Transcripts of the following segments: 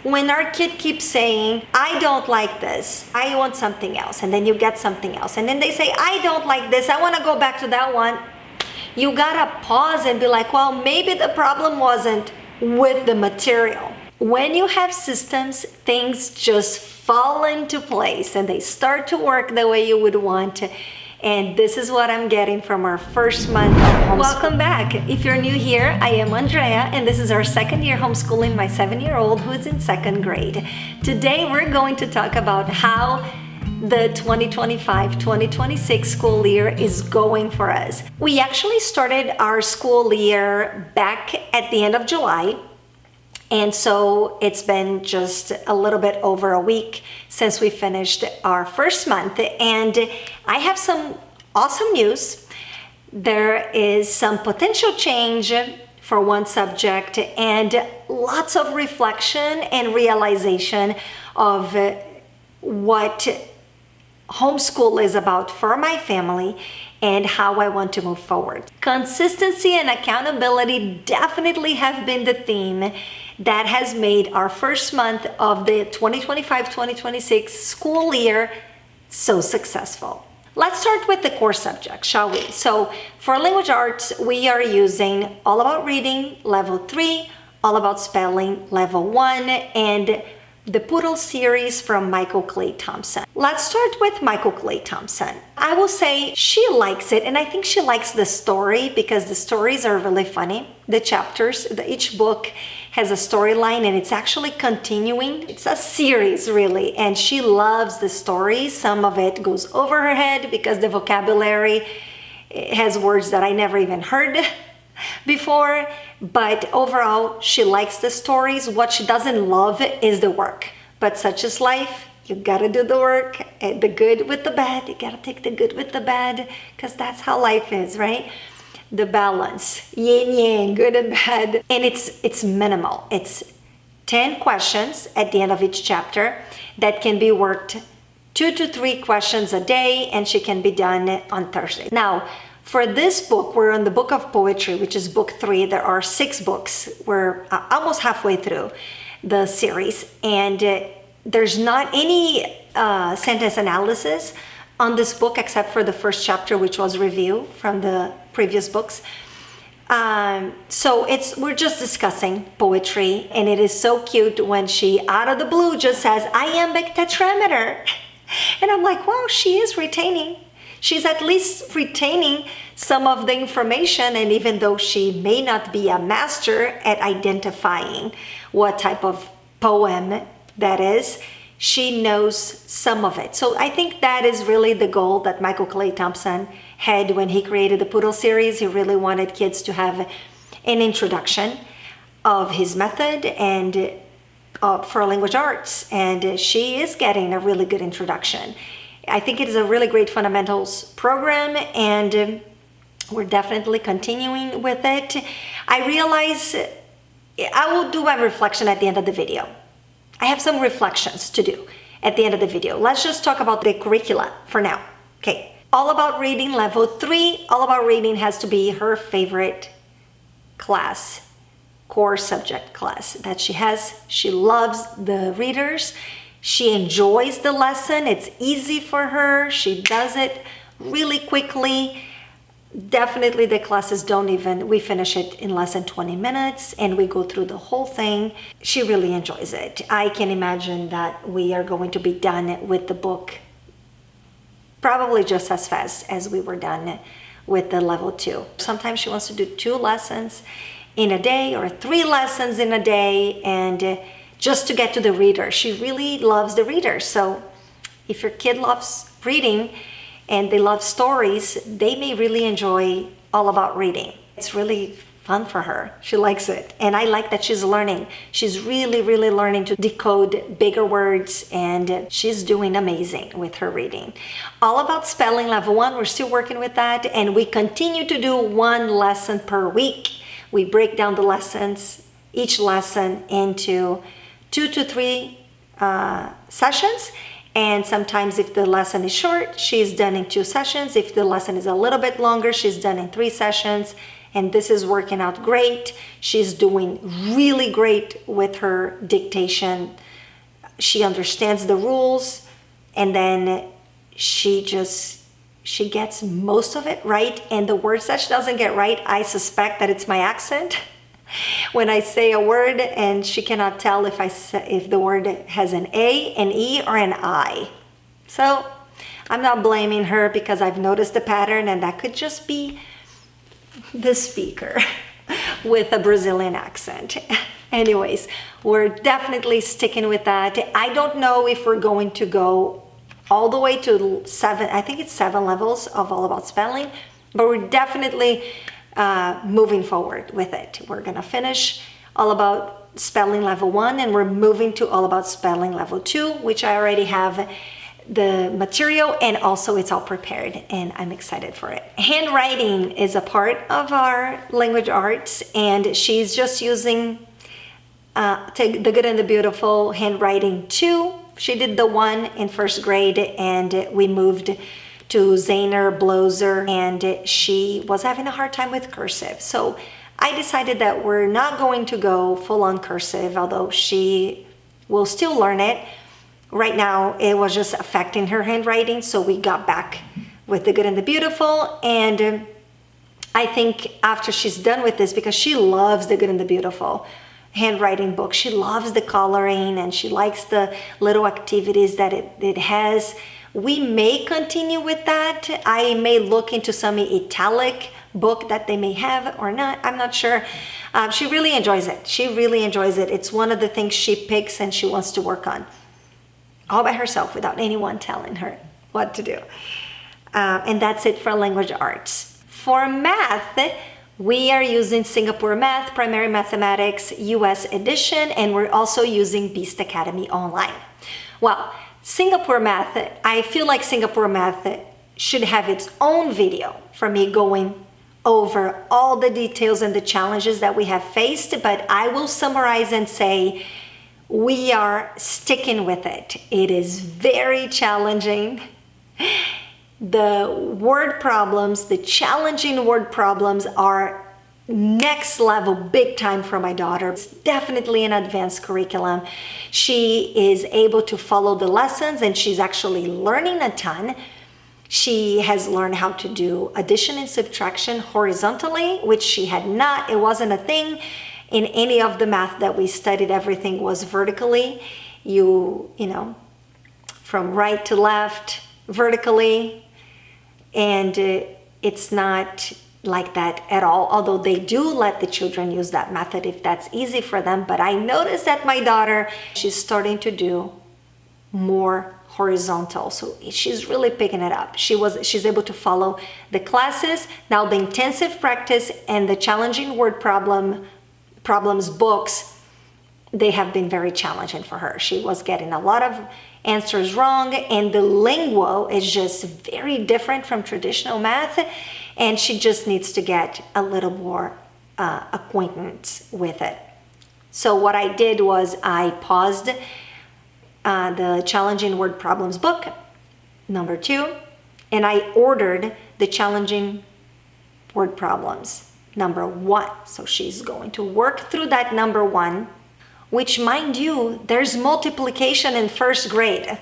When our kid keeps saying, I don't like this, I want something else, and then you get something else, and then they say, I don't like this, I want to go back to that one, you gotta pause and be like, well, maybe the problem wasn't with the material. When you have systems, things just fall into place and they start to work the way you would want. And this is what I'm getting from our first month of homeschool. Welcome back. If you're new here, I am Andrea, and this is our second year homeschooling my 7-year-old who is in second grade. Today, we're going to talk about how the 2025-2026 school year is going for us. We actually started our school year back at the end of July. And so it's been just a little bit over a week since we finished our first month. And I have some awesome news. There is some potential change for one subject and lots of reflection and realization of what homeschool is about for my family and how I want to move forward. Consistency and accountability definitely have been the theme that has made our first month of the 2025-2026 school year so successful. Let's start with the core subject, shall we? So for language arts, we are using All About Reading, Level 3, All About Spelling, Level 1, and the Poodle series from Michael Clay Thompson. Let's start with Michael Clay Thompson. I will say she likes it, and I think she likes the story because the stories are really funny. The chapters, each book has a storyline and it's actually continuing. It's a series really, and she loves the stories. Some of it goes over her head because the vocabulary has words that I never even heard before, but overall she likes the stories. What she doesn't love is the work, but such is life. You gotta do the work, the good with the bad. You gotta take the good with the bad because that's how life is, right? The balance, yin yang, good and bad. And it's minimal. It's 10 questions at the end of each chapter that can be worked 2 to 3 questions a day, and she can be done on Thursday. Now, for this book, we're on the book of poetry, which is book 3. There are 6 books. We're almost halfway through the series, and there's not any sentence analysis on this book except for the first chapter, which was review from the previous books. So we're just discussing poetry, and it is so cute when she, out of the blue, just says, iambic tetrameter. And I'm like, wow, she is retaining. She's at least retaining some of the information, and even though she may not be a master at identifying what type of poem that is, she knows some of it. So I think that is really the goal that Michael Clay Thompson had when he created the Poodle series. He really wanted kids to have an introduction of his method and for language arts, and she is getting a really good introduction. I think it is a really great fundamentals program, and we're definitely continuing with it. I realize I will do my reflection at the end of the video. I have some reflections to do at the end of the video. Let's just talk about the curricula for now. Okay, All About Reading, Level 3. All About Reading has to be her favorite class, core subject class that she has. She loves the readers. She enjoys the lesson. It's easy for her. She does it really quickly. Definitely the classes we finish it in less than 20 minutes and we go through the whole thing. She really enjoys it. I can imagine that we are going to be done with the book probably just as fast as we were done with the level 2. Sometimes she wants to do 2 lessons in a day or 3 lessons in a day, and just to get to the reader. She really loves the reader. So if your kid loves reading and they love stories, they may really enjoy All About Reading. It's really fun for her. She likes it. And I like that she's learning. She's really, really learning to decode bigger words, and she's doing amazing with her reading. All About Spelling, Level 1, we're still working with that, and we continue to do 1 lesson per week. We break down the lessons, each lesson, into 2 to 3 sessions, and sometimes if the lesson is short, she's done in 2 sessions. If the lesson is a little bit longer, she's done in 3 sessions, and this is working out great. She's doing really great with her dictation. She understands the rules, and then she gets most of it right. And the words that she doesn't get right, I suspect that it's my accent. When I say a word and she cannot tell if the word has an A, an E, or an I. So I'm not blaming her, because I've noticed the pattern, and that could just be the speaker with a Brazilian accent. Anyways, we're definitely sticking with that. I don't know if we're going to go all the way to 7, I think it's 7 levels of All About Spelling, but we're definitely moving forward with it. We're gonna finish All About Spelling Level 1, and we're moving to All About Spelling Level 2, which I already have the material, and also it's all prepared, and I'm excited for it. Handwriting is a part of our language arts, and she's just using The Good and the Beautiful Handwriting 2. She did the 1 in first grade, and we moved to Zahner Bloser, and she was having a hard time with cursive. So I decided that we're not going to go full-on cursive, although she will still learn it. Right now, it was just affecting her handwriting, so we got back with The Good and the Beautiful. And I think after she's done with this, because she loves The Good and the Beautiful handwriting book, she loves the coloring, and she likes the little activities that it has. We may continue with that. I may look into some italic book that they may have or not. I'm not sure. She really enjoys it. She really enjoys it. It's one of the things she picks and she wants to work on, all by herself, without anyone telling her what to do. And that's it for language arts. For math, we are using Singapore Math, Primary Mathematics, US edition, and we're also using Beast Academy Online. Well, Singapore Math, I feel like Singapore Math should have its own video for me going over all the details and the challenges that we have faced, but I will summarize and say, we are sticking with it. It is very challenging. The word problems, the challenging word problems are next level, big time for my daughter. It's definitely an advanced curriculum. She is able to follow the lessons, and she's actually learning a ton. She has learned how to do addition and subtraction horizontally, which she had not. It wasn't a thing in any of the math that we studied. Everything was vertically. You know, from right to left, vertically. And it's not like that at all, although they do let the children use that method if that's easy for them. But I noticed that my daughter, she's starting to do more horizontal, so she's really picking it up. She's able to follow the classes. Now the intensive practice and the challenging word problems books, they have been very challenging for her. She was getting a lot of answers wrong, and the lingual is just very different from traditional math, and she just needs to get a little more acquaintance with it. So what I did was I paused the challenging word problems book, number 2, and I ordered the challenging word problems, number 1. So she's going to work through that number 1, which, mind you, there's multiplication in first grade,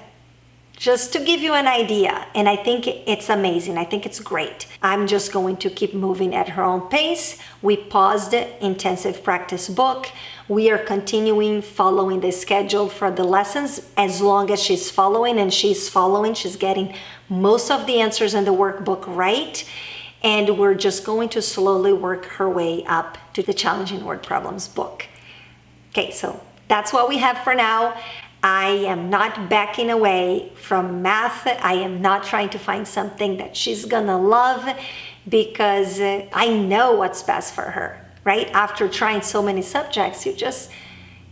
just to give you an idea. And I think it's amazing. I think it's great. I'm just going to keep moving at her own pace. We paused the intensive practice book. We are continuing following the schedule for the lessons as long as she's following, and she's following. She's getting most of the answers in the workbook right. And we're just going to slowly work her way up to the challenging word problems book. Okay, so that's what we have for now. I am not backing away from math. I am not trying to find something that she's gonna love, because I know what's best for her, right? After trying so many subjects, you just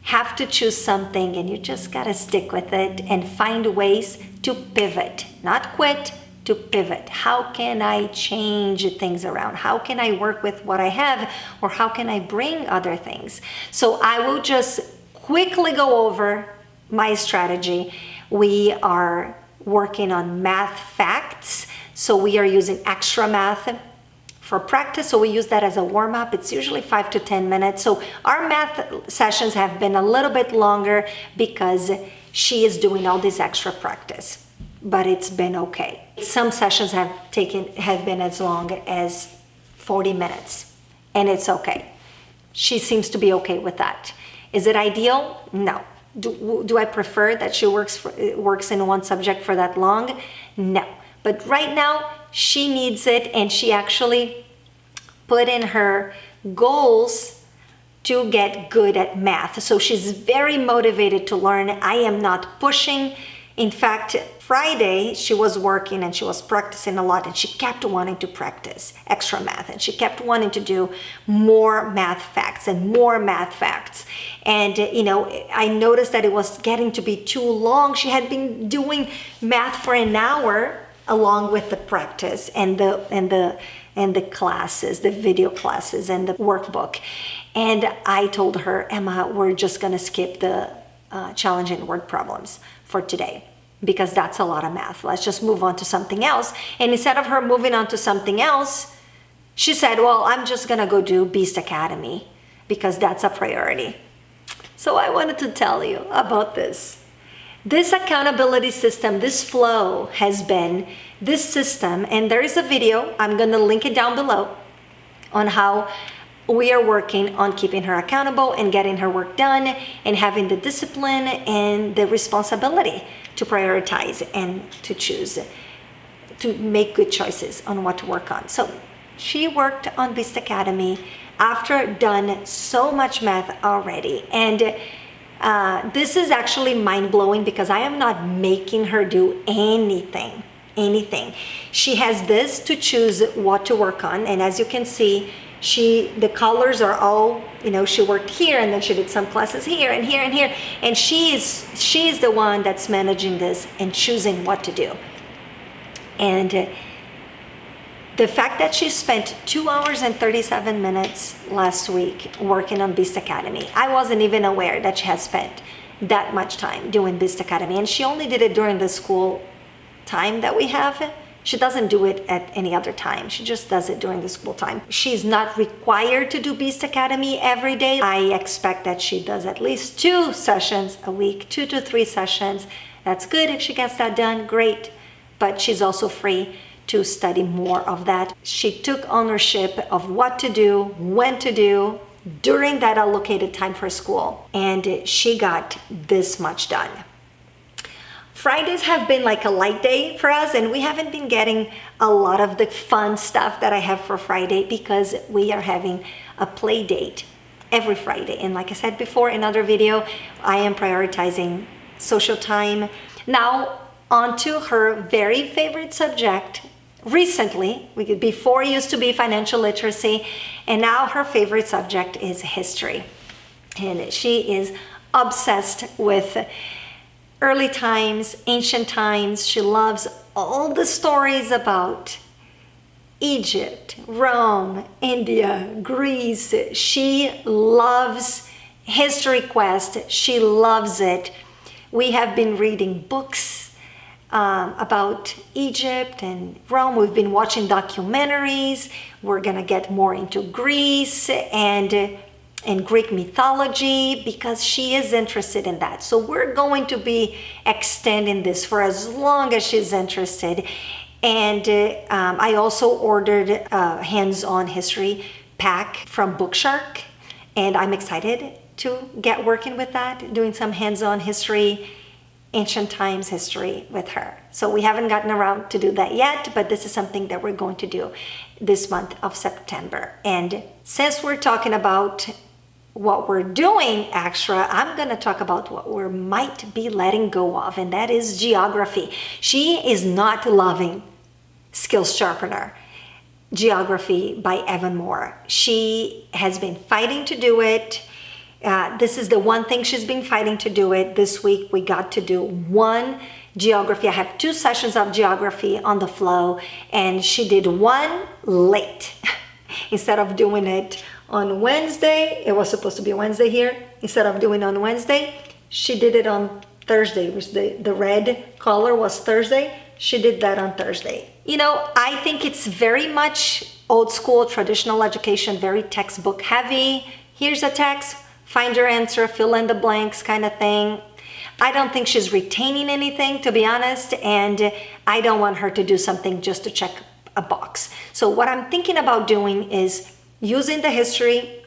have to choose something, and you just gotta stick with it and find ways to pivot, not quit, to pivot. How can I change things around? How can I work with what I have? Or how can I bring other things? So I will just quickly go over my strategy. We are working on math facts. So we are using extra math for practice, so we use that as a warm-up. It's usually 5 to 10 minutes. So our math sessions have been a little bit longer because she is doing all this extra practice, but it's been okay. Some sessions have been as long as 40 minutes, and it's okay. She seems to be okay with that. Is it ideal? No. Do I prefer that she works in one subject for that long? No. But right now, she needs it, and she actually put in her goals to get good at math. So she's very motivated to learn. I am not pushing. In fact, Friday, she was working and she was practicing a lot, and she kept wanting to practice extra math, and she kept wanting to do more math facts and more math facts. And, I noticed that it was getting to be too long. She had been doing math for an hour along with the practice and the classes, the video classes and the workbook. And I told her, Emma, we're just gonna skip the challenging word problems for today, because that's a lot of math. Let's just move on to something else. And instead of her moving on to something else, she said, well, I'm just gonna go do Beast Academy because that's a priority. So I wanted to tell you about this. This accountability system, this flow has been this system, and there is a video, I'm gonna link it down below, on how we are working on keeping her accountable and getting her work done and having the discipline and the responsibility to prioritize and to choose, to make good choices on what to work on. So she worked on Beast Academy after done so much math already. And this is actually mind-blowing because I am not making her do anything. She has this to choose what to work on. And as you can see, the colors are all, she worked here and then she did some classes here and here and here. And she's the one that's managing this and choosing what to do. And the fact that she spent 2 hours and 37 minutes last week working on Beast Academy, I wasn't even aware that she had spent that much time doing Beast Academy. And she only did it during the school time that we have. She doesn't do it at any other time. She just does it during the school time. She's not required to do Beast Academy every day. I expect that she does at least 2 sessions a week, 2 to 3 sessions. That's good. If she gets that done, great. But she's also free to study more of that. She took ownership of what to do, when to do, during that allocated time for school. And she got this much done. Fridays have been like a light day for us, and we haven't been getting a lot of the fun stuff that I have for Friday because we are having a play date every Friday. And like I said before in another video, I am prioritizing social time. Now, on to her very favorite subject. Recently, before it used to be financial literacy, and now her favorite subject is history. And she is obsessed with early times, ancient times. She loves all the stories about Egypt, Rome, India, Greece. She loves History Quest. She loves it. We have been reading books about Egypt and Rome. We've been watching documentaries. We're gonna get more into Greece and Greek mythology because she is interested in that. So we're going to be extending this for as long as she's interested. And I also ordered a hands-on history pack from Bookshark, and I'm excited to get working with that, doing some hands-on history, ancient times history with her. So we haven't gotten around to do that yet, but this is something that we're going to do this month of September. And since we're talking about what we're doing extra, I'm going to talk about what we might be letting go of, and that is geography. She is not loving Skills Sharpener, Geography by Evan Moore. She has been fighting to do it. This is the one thing she's been fighting to do it. This week we got to do one geography. I have 2 sessions of geography on the flow, and she did one late. Instead of doing it on Wednesday, it was supposed to be Wednesday here. Instead of doing it on Wednesday, she did it on Thursday, which the red color was Thursday. She did that on Thursday. I think it's very much old school, traditional education, very textbook heavy. Here's a text, find your answer, fill in the blanks kind of thing. I don't think she's retaining anything, to be honest, and I don't want her to do something just to check a box. So what I'm thinking about doing is using the history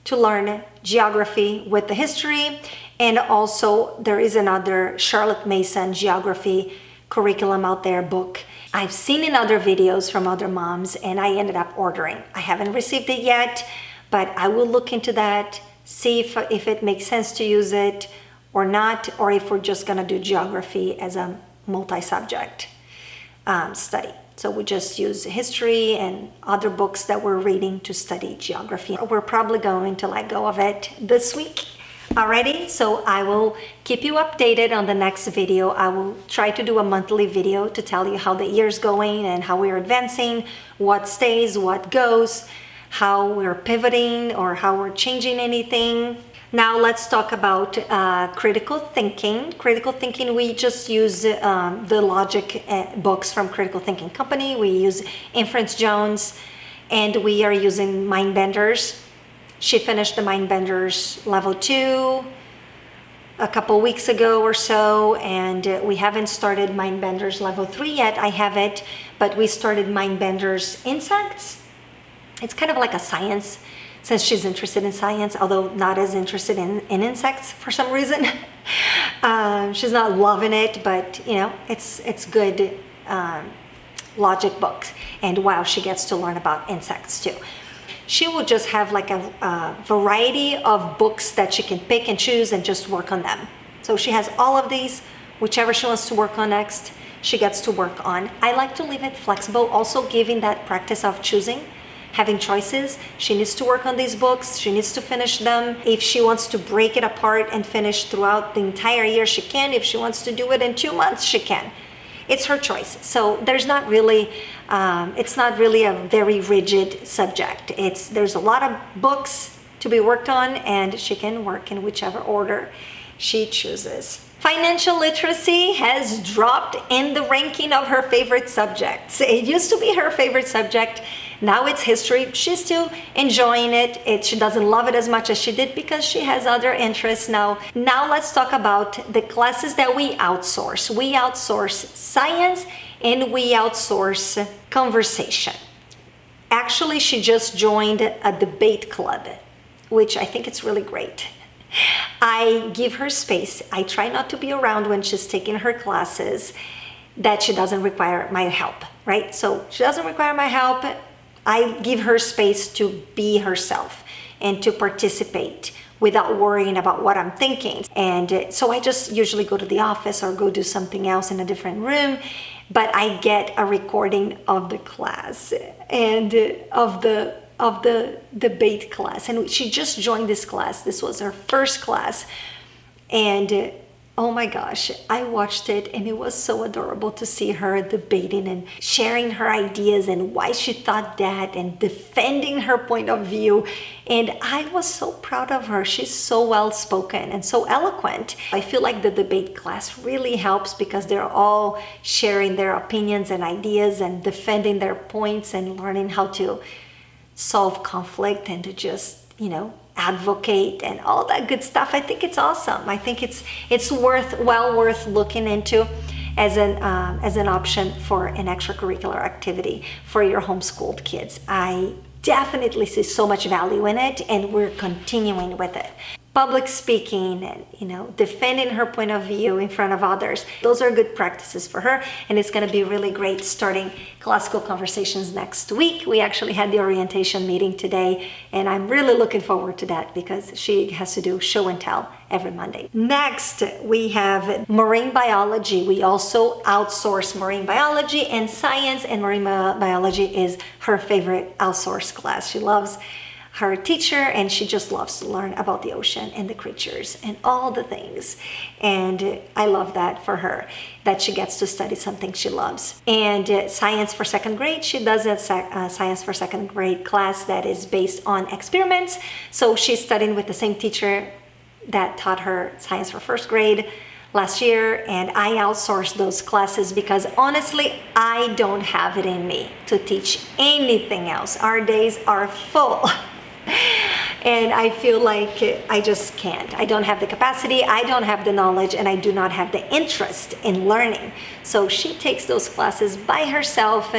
to learn geography with the history, and also there is another Charlotte Mason geography curriculum out there book. I've seen in other videos from other moms, and I ended up ordering. I haven't received it yet, but I will look into that, see if it makes sense to use it or not, or if we're just gonna do geography as a multi-subject study. So we just use history and other books that we're reading to study geography. We're probably going to let go of it this week already, so I will keep you updated on the next video. I will try to do a monthly video to tell you how the year's going and how we're advancing, what stays, what goes, how we're pivoting or how we're changing anything. Now let's talk about critical thinking. Critical thinking, we just use the logic books from Critical Thinking Company. We use Inference Jones, and we are using Mindbenders. She finished the Mindbenders level 2 a couple weeks ago or so, and we haven't started Mindbenders level 3 yet. I have it, but we started Mindbenders Insects. It's kind of like a science, since she's interested in science, although not as interested in insects for some reason. She's not loving it, but you know, it's good logic books. And wow, she gets to learn about insects too. She will just have like a variety of books that she can pick and choose and just work on them. So she has all of these, whichever she wants to work on next, she gets to work on. I like to leave it flexible, also giving that practice of choosing, having choices. She needs to work on these books. She needs to finish them. If she wants to break it apart and finish throughout the entire year, she can. If she wants to do it in 2 months, she can. It's her choice. So there's not really, it's not really a very rigid subject. There's a lot of books to be worked on, and she can work in whichever order she chooses. Financial literacy has dropped in the ranking of her favorite subjects. It used to be her favorite subject. Now it's history. She's still enjoying it. She doesn't love it as much as she did because she has other interests now. Now let's talk about the classes that we outsource. We outsource science and we outsource conversation. Actually, she just joined a debate club, which I think it's really great. I give her space. I try not to be around when she's taking her classes that she doesn't require my help, right? So she doesn't require my help. I give her space to be herself and to participate without worrying about what I'm thinking. And so I just usually go to the office or go do something else in a different room, but I get a recording of the class and of the debate class. And she just joined this class. This was her first class. And oh my gosh, I watched it and it was so adorable to see her debating and sharing her ideas and why she thought that and defending her point of view. And I was so proud of her. She's so well spoken and so eloquent. I feel like the debate class really helps because they're all sharing their opinions and ideas and defending their points and learning how to solve conflict and to just, advocate and all that good stuff. I think it's awesome. I think it's well worth looking into as an option for an extracurricular activity for your homeschooled kids. I definitely see so much value in it, and we're continuing with it. Public speaking and defending her point of view in front of others, those are good practices for her, and it's going to be really great starting classical conversations next week. We actually had the orientation meeting today, and I'm really looking forward to that because she has to do show and tell every Monday. Next, we have marine biology. We also outsource marine biology and science, and marine biology is her favorite outsourced class. She loves her teacher, and she just loves to learn about the ocean and the creatures and all the things. And I love that for her, that she gets to study something she loves. And science for second grade, she does a science for second grade class that is based on experiments. So she's studying with the same teacher that taught her science for first grade last year, and I outsourced those classes because honestly, I don't have it in me to teach anything else. Our days are full. And I feel like I just can't. I don't have the capacity, I don't have the knowledge, and I do not have the interest in learning. So she takes those classes by herself,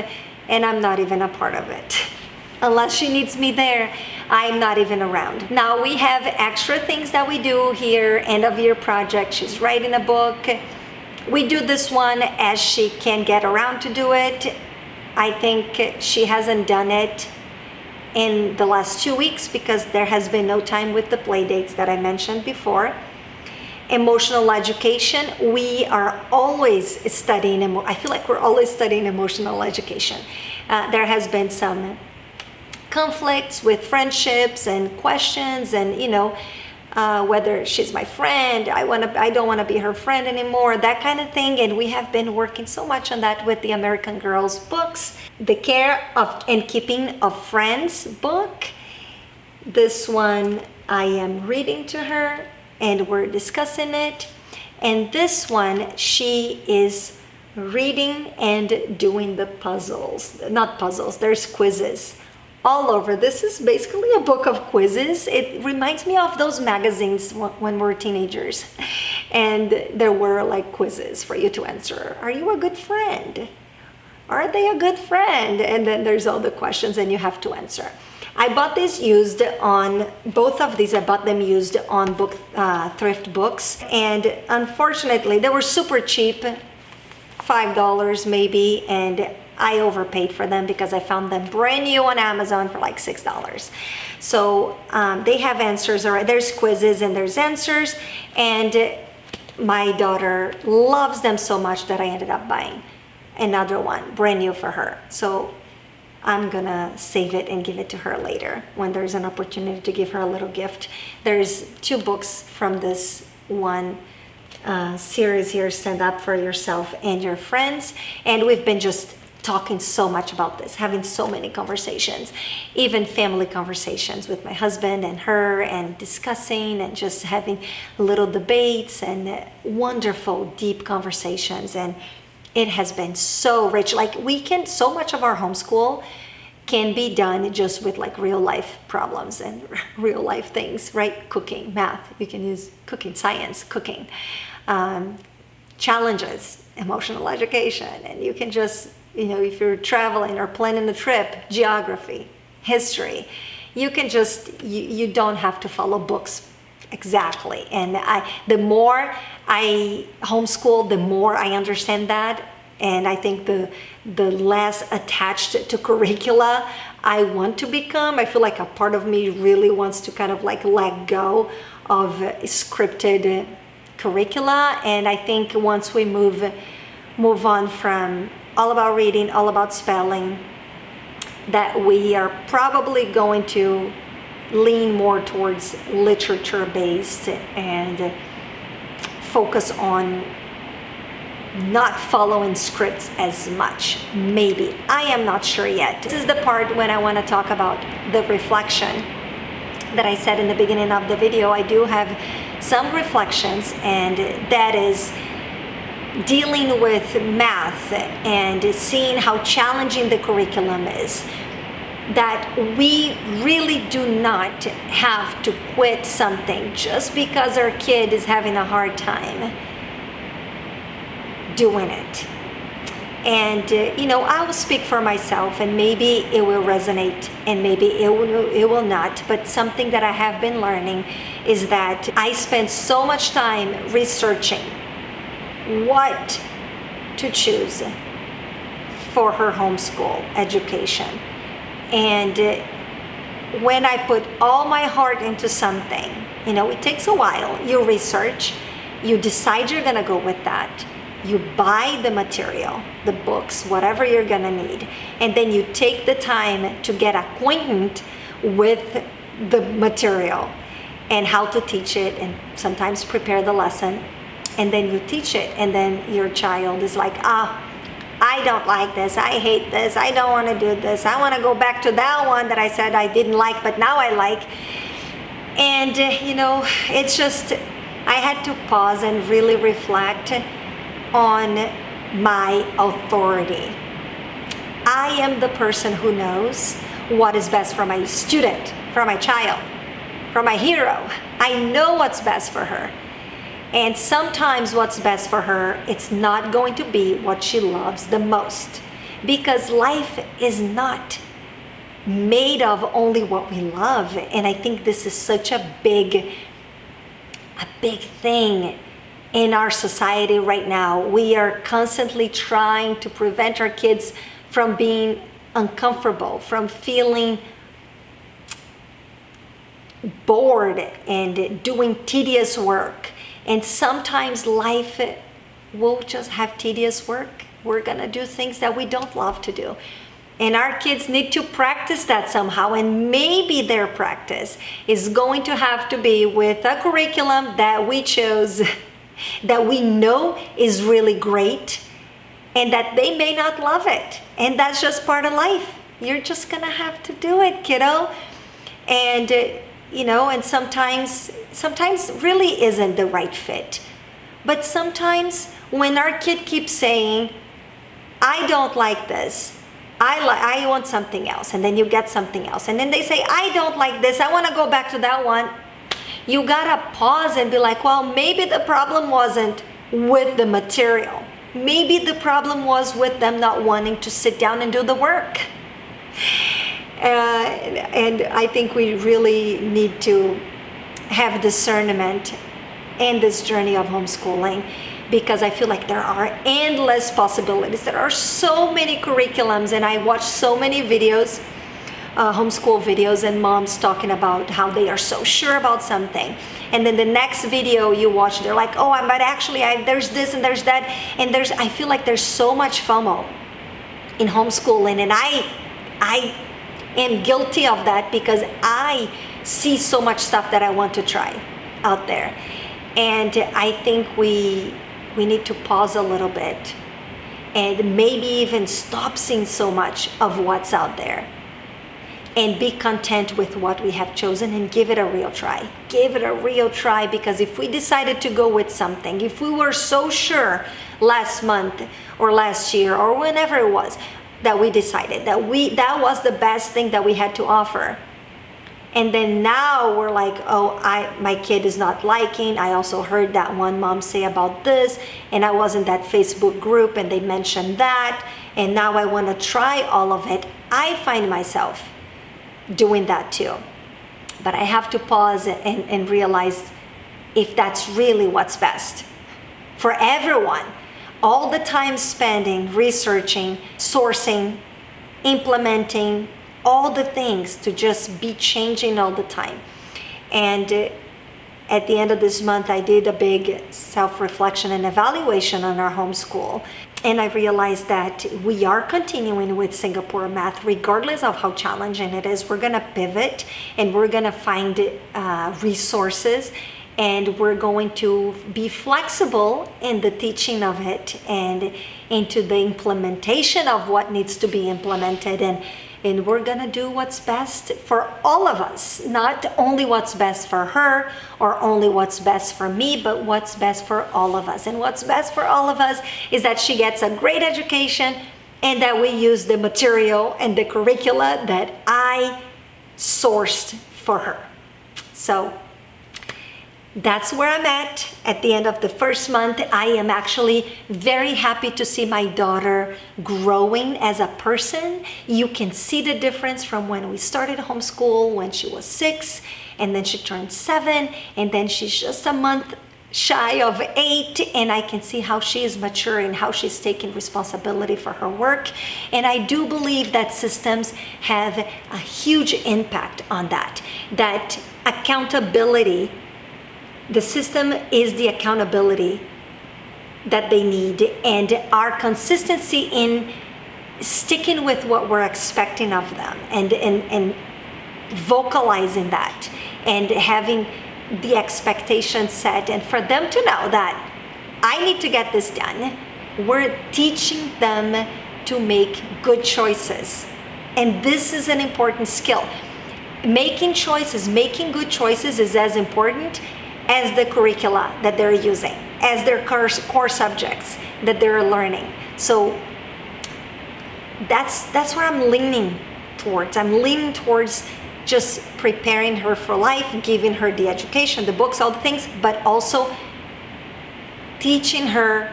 and I'm not even a part of it. Unless she needs me there, I'm not even around. Now we have extra things that we do here, end of year project. She's writing a book. We do this one as she can get around to do it. I think she hasn't done it in the last 2 weeks because there has been no time with the play dates that I mentioned before. Emotional education, we are always studying, I feel like we're always studying emotional education. There has been some conflicts with friendships and questions, and whether she's my friend, I don't want to be her friend anymore, that kind of thing. And we have been working so much on that with the American Girls books. The Care of and Keeping of Friends book. This one I am reading to her and we're discussing it. And this one she is reading and doing the puzzles. Not puzzles, there's quizzes all over. This is basically a book of quizzes. It reminds me of those magazines when we're teenagers. And there were like quizzes for you to answer. Are you a good friend? Are they a good friend? And then there's all the questions and you have to answer. I bought these used on, both of these I bought them used on thrift books. And unfortunately, they were super cheap, $5 maybe, and I overpaid for them because I found them brand new on Amazon for like $6. So they have answers, there's quizzes and there's answers, and my daughter loves them so much that I ended up buying another one, brand new for her. So I'm gonna save it and give it to her later when there's an opportunity to give her a little gift. There's 2 books from this one series here, Stand Up for Yourself and Your Friends, and we've been just talking so much about this, having so many conversations, even family conversations with my husband and her, and discussing and just having little debates and wonderful deep conversations. And it has been so rich. Like so much of our homeschool can be done just with like real life problems and real life things, right? Cooking, math, you can use cooking, science, cooking, challenges, emotional education, and you can just, if you're traveling or planning a trip, geography, history, you can just, you don't have to follow books exactly. And the more I homeschool, the more I understand that. And I think the less attached to curricula I want to become. I feel like a part of me really wants to kind of like let go of scripted curricula. And I think once we move on from all about reading, all about spelling, that we are probably going to lean more towards literature-based and focus on not following scripts as much. Maybe. I am not sure yet. This is the part when I want to talk about the reflection that I said in the beginning of the video. I do have some reflections, and that is dealing with math and seeing how challenging the curriculum is. That we really do not have to quit something just because our kid is having a hard time doing it. And I will speak for myself, and maybe it will resonate and maybe it will not, but something that I have been learning is that I spend so much time researching what to choose for her homeschool education. And when I put all my heart into something, it takes a while. You research, you decide you're gonna go with that. You buy the material, the books, whatever you're gonna need, and then you take the time to get acquainted with the material and how to teach it, and sometimes prepare the lesson, and then you teach it, and then your child is like, I don't like this, I hate this, I don't want to do this, I want to go back to that one that I said I didn't like but now I like. And it's just, I had to pause and really reflect on my authority. I am the person who knows what is best for my student, for my child, for my hero. I know what's best for her. And sometimes what's best for her, it's not going to be what she loves the most. Because life is not made of only what we love. And I think this is such a big thing in our society right now. We are constantly trying to prevent our kids from being uncomfortable, from feeling bored and doing tedious work. And sometimes life will just have tedious work. We're gonna do things that we don't love to do. And our kids need to practice that somehow. And maybe their practice is going to have to be with a curriculum that we chose, that we know is really great, and that they may not love it. And that's just part of life. You're just gonna have to do it, kiddo. And and sometimes really isn't the right fit. But sometimes when our kid keeps saying, I don't like this, I want something else, and then you get something else, and then they say, I don't like this, I want to go back to that one, you gotta pause and be like, well, maybe the problem wasn't with the material. Maybe the problem was with them not wanting to sit down and do the work. And I think we really need to have discernment in this journey of homeschooling, because I feel like there are endless possibilities. There are so many curriculums, and I watch so many videos, homeschool videos, and moms talking about how they are so sure about something. And then the next video you watch, they're like, oh, but actually there's this and there's that. And I feel like there's so much FOMO in homeschooling, and I am guilty of that, because I see so much stuff that I want to try out there. And I think we need to pause a little bit and maybe even stop seeing so much of what's out there and be content with what we have chosen and give it a real try. Give it a real try, because if we decided to go with something, if we were so sure last month or last year or whenever it was that we decided that was the best thing that we had to offer, and then now we're like, oh, my kid is not liking. I also heard that one mom say about this, and I was in that Facebook group and they mentioned that, and now I want to try all of it. I find myself doing that too. But I have to pause and realize if that's really what's best for everyone. All the time spending, researching, sourcing, implementing, all the things to just be changing all the time. And at the end of this month, I did a big self-reflection and evaluation on our homeschool. And I realized that we are continuing with Singapore math, regardless of how challenging it is. We're gonna pivot, and we're gonna find resources, and we're going to be flexible in the teaching of it and into the implementation of what needs to be implemented. And we're gonna do what's best for all of us, not only what's best for her or only what's best for me, but what's best for all of us. And what's best for all of us is that she gets a great education, and that we use the material and the curricula that I sourced for her. So that's where I'm at the end of the first month. I am actually very happy to see my daughter growing as a person. You can see the difference from when we started homeschool, when she was 6, and then she turned 7, and then she's just a month shy of 8, and I can see how she is maturing, how she's taking responsibility for her work. And I do believe that systems have a huge impact on that accountability. The system is the accountability that they need, and our consistency in sticking with what we're expecting of them, and vocalizing that, and having the expectation set, and for them to know that I need to get this done. We're teaching them to make good choices, and this is an important skill. Making choices, making good choices is as important as the curricula that they're using, as their core subjects that they're learning. So that's what I'm leaning towards. I'm leaning towards just preparing her for life, giving her the education, the books, all the things, but also teaching her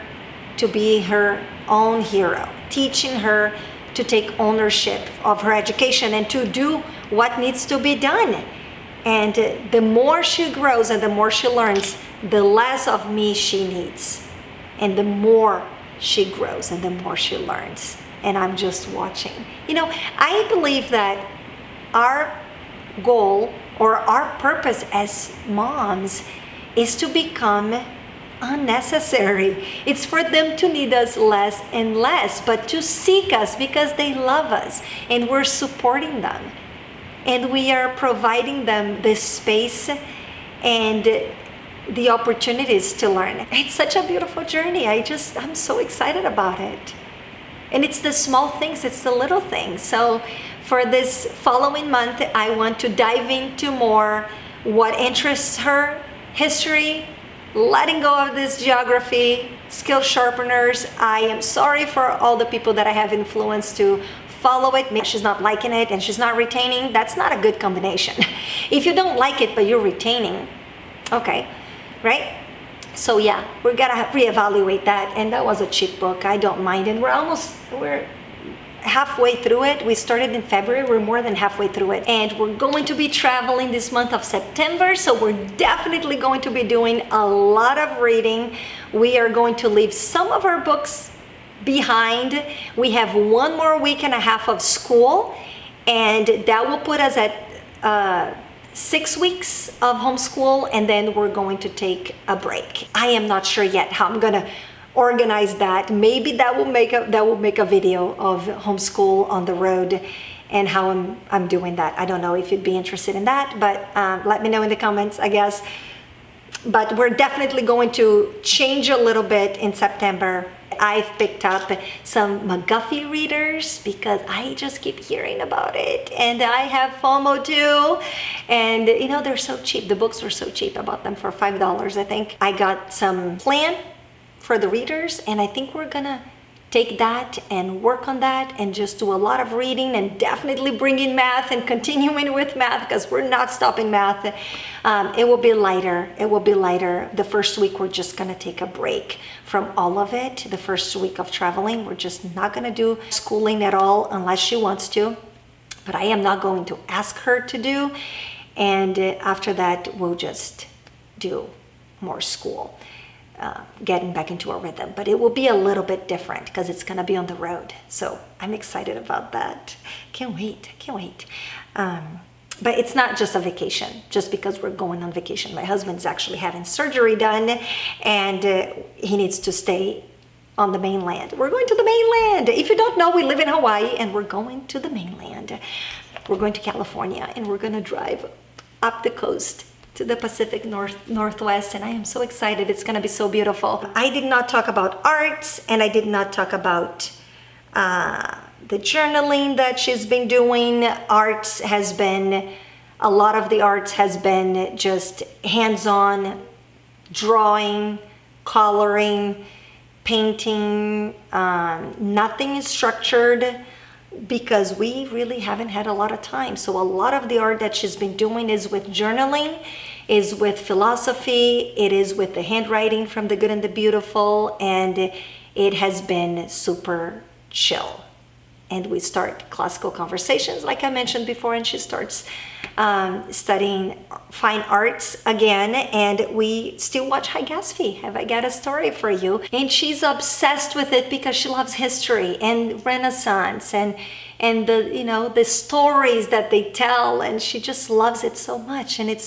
to be her own hero, teaching her to take ownership of her education and to do what needs to be done. And the more she grows and the more she learns, the less of me she needs. And the more she grows and the more she learns. And I'm just watching. You know, I believe that our goal or our purpose as moms is to become unnecessary. It's for them to need us less and less, but to seek us because they love us and we're supporting them. And we are providing them this space and the opportunities to learn. It's such a beautiful journey. I'm so excited about it. And it's the small things, it's the little things. So for this following month, I want to dive into more what interests her, history, letting go of this geography, skill sharpeners. I am sorry for all the people that I have influenced to follow it. Maybe she's not liking it and she's not retaining. That's not a good combination. If you don't like it but you're retaining, okay, right? So yeah, we're gonna reevaluate that. And that was a cheap book. I don't mind. And we're halfway through it. We started in February. We're more than halfway through it. And we're going to be traveling this month of September. So we're definitely going to be doing a lot of reading. We are going to leave some of our books behind. We have 1 more week and a half of school. And that will put us at 6 weeks of homeschool, and then we're going to take a break. I am not sure yet how I'm gonna organize that. Maybe that will make a video of homeschool on the road and how I'm doing that. I don't know if you'd be interested in that, but let me know in the comments, I guess. But we're definitely going to change a little bit in September. I've picked up some McGuffey readers because I just keep hearing about it, and I have FOMO too. And you know, they're so cheap. The books were so cheap. I bought them for $5, I think. I got some plan for the readers, and I think we're gonna take that and work on that and just do a lot of reading and definitely bring in math and continuing with math because we're not stopping math. It will be lighter. It will be lighter. The first week, we're just going to take a break from all of it. The first week of traveling, we're just not going to do schooling at all unless she wants to. But I am not going to ask her to do. And after that, we'll just do more school. Getting back into a rhythm, but it will be a little bit different because it's going to be on the road. So I'm excited about that. Can't wait. But it's not just a vacation, just because we're going on vacation. My husband's actually having surgery done, and he needs to stay on the mainland. We're going to the mainland. If you don't know, we live in Hawaii, and we're going to the mainland. We're going to California, and we're going to drive up the coast to the Pacific Northwest, and I am so excited. It's gonna be so beautiful. I did not talk about arts, and I did not talk about the journaling that she's been doing. A lot of the arts has been just hands-on, drawing, coloring, painting. Nothing is structured, because we really haven't had a lot of time. So a lot of the art that she's been doing is with journaling, is with philosophy, it is with the handwriting from The Good and the Beautiful, and it has been super chill. And we start classical conversations, like I mentioned before, and she starts studying fine arts again, and we still watch High Gatsby. Have I got a story for you? And she's obsessed with it because she loves history and Renaissance and the stories that they tell, and she just loves it so much. And it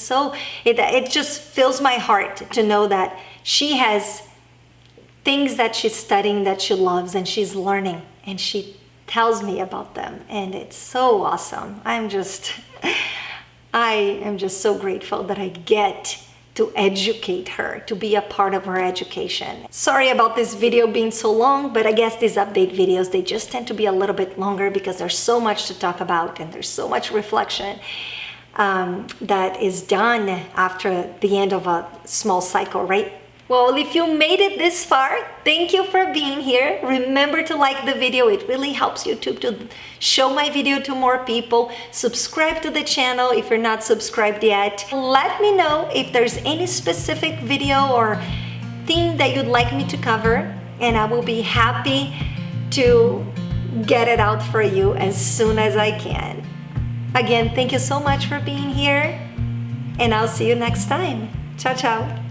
just fills my heart to know that she has things that she's studying that she loves and she's learning, and she tells me about them, and it's so awesome. I am just so grateful that I get to educate her, to be a part of her education. Sorry about this video being so long, but I guess these update videos, they just tend to be a little bit longer because there's so much to talk about and there's so much reflection. that is done after the end of a small cycle, right? Well, if you made it this far, thank you for being here. Remember to like the video. It really helps YouTube to show my video to more people. Subscribe to the channel if you're not subscribed yet. Let me know if there's any specific video or theme that you'd like me to cover, and I will be happy to get it out for you as soon as I can. Again, thank you so much for being here, and I'll see you next time. Ciao, ciao.